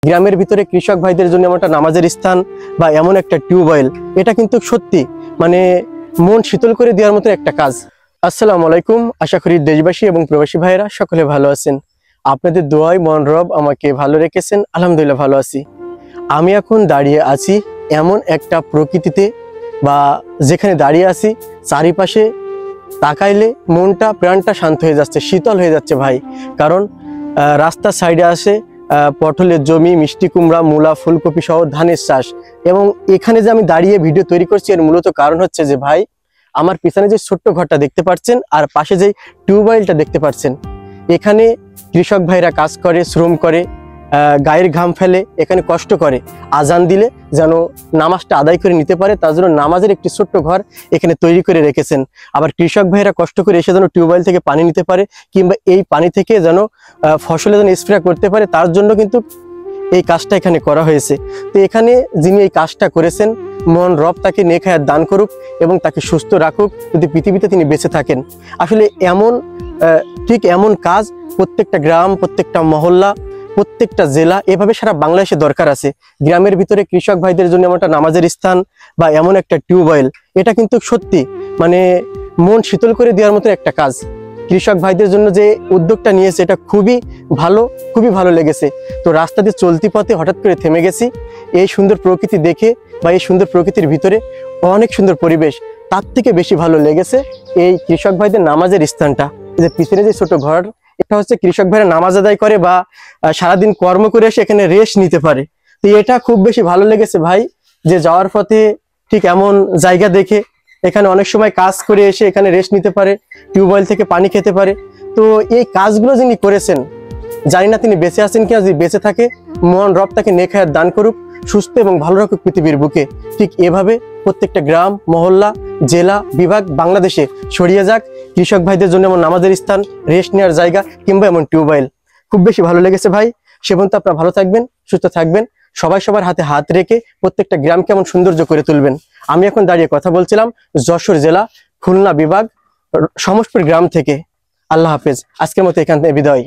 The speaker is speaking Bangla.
গ্রামের ভিতরে কৃষক ভাইদের জন্য এমন একটা নামাজের স্থান বা এমন একটা টিউবওয়েল, এটা কিন্তু সত্যি মানে মন শীতল করে দেওয়ার মতো একটা কাজ। আসসালামু আলাইকুম, আশা করি দেশবাসী এবং প্রবাসী ভাইরা সকলে ভালো আছেন। আপনাদের দোয়ায় মন রব আমাকে ভালো রেখেছেন, আলহামদুলিল্লাহ ভালো আছি। আমি এখন দাঁড়িয়ে আছি এমন একটা প্রকৃতিতে, বা যেখানে দাঁড়িয়ে আছি চারিপাশে তাকাইলে মনটা প্রাণটা শান্ত হয়ে যাচ্ছে, শীতল হয়ে যাচ্ছে ভাই। কারণ রাস্তার সাইডে আসে পটলের জমি, মিষ্টি কুমড়া, মূলা, ফুলকপি সহ ধানের চাষ। এবং এখানে যে আমি দাঁড়িয়ে ভিডিও তৈরি করছি এর মূলত কারণ হচ্ছে যে ভাই, আমার পিছনে যে ছোট্ট ঘরটা দেখতে পাচ্ছেন আর পাশে যে টিউবওয়েলটা দেখতে পাচ্ছেন, এখানে কৃষক ভাইরা কাজ করে, শ্রম করে, গায়ের ঘাম ফেলে, এখানে কষ্ট করে। আজান দিলে যেন নামাজটা আদায় করে নিতে পারে, তার জন্য নামাজের একটি ছোট্ট ঘর এখানে তৈরি করে রেখেছেন। আবার কৃষক ভাইরা কষ্ট করে এসে যেন টিউবওয়েল থেকে পানি নিতে পারে, কিংবা এই পানি থেকে যেন ফসলে যেন স্প্রে করতে পারে, তার জন্য কিন্তু এই কাজটা এখানে করা হয়েছে। তো এখানে যিনি এই কাজটা করেছেন, মন রব তাকে নেক হায়াত দান করুক এবং তাকে সুস্থ রাখুক, যদি পৃথিবীতে তিনি বেঁচে থাকেন। আসলে ঠিক এমন কাজ প্রত্যেকটা গ্রাম, প্রত্যেকটা মহল্লা, প্রত্যেকটা জেলা, এভাবে সারা বাংলাদেশে দরকার আছে। গ্রামের ভিতরে কৃষক ভাইদের জন্য এমন একটা নামাজের স্থান বা এমন একটা টিউবওয়েল, এটা কিন্তু সত্যি মানে মন শীতল করে দেওয়ার মতো একটা কাজ। কৃষক ভাইদের জন্য যে উদ্যোগটা নিয়েছে এটা খুবই ভালো লেগেছে। তো রাস্তা দিয়ে চলতি পথে হঠাৎ করে থেমে গেছি, এই সুন্দর প্রকৃতি দেখে বা এই সুন্দর প্রকৃতির ভিতরে অনেক সুন্দর পরিবেশ। তার থেকে বেশি ভালো লেগেছে এই কৃষক ভাইদের নামাজের স্থানটা। যে পিছনে যে ছোট ঘর, এটা হচ্ছে কৃষক ভাইরা নামাজ আদায় করে বা সারাদিন কর্ম করে এসে এখানে রেস্ট নিতে পারে। তো এটা খুব বেশি ভালো লেগেছে ভাই, যে যাওয়ার পথে ঠিক এমন জায়গা দেখে এখানে অনেক সময় কাজ করে এসে এখানে রেস্ট নিতে পারে, টিউবওয়েল থেকে পানি খেতে পারে। তো এই কাজগুলো যিনি করেছেন, জানি না তিনি বেঁচে আছেন কিনা, যদি বেঁচে থাকে মহান রব তাকে নেক হায়াত দান করুক, সুস্থ এবং ভালো রাখুক পৃথিবীর বুকে। ঠিক এভাবে প্রত্যেকটা গ্রাম, মহল্লা, জেলা, বিভাগ বাংলাদেশে ছড়িয়ে যাক কৃষক ভাইদের জন্য এমন নামাজের স্থান, রেস্ট নেওয়ার জায়গা, কিংবা এমন টিউবওয়েল। খুব বেশি ভালো লেগেছে ভাই। সে পর্যন্ত আপনারা ভালো থাকবেন, সুস্থ থাকবেন, সবাই সবার হাতে হাত রেখে প্রত্যেকটা গ্রামকে এমন সৌন্দর্য করে তুলবেন। আমি এখন দাঁড়িয়ে কথা বলছিলাম যশোর জেলা, খুলনা বিভাগ, সমসপুর গ্রাম থেকে। আল্লাহ হাফেজ, আজকের মতো এখান থেকে বিদায়।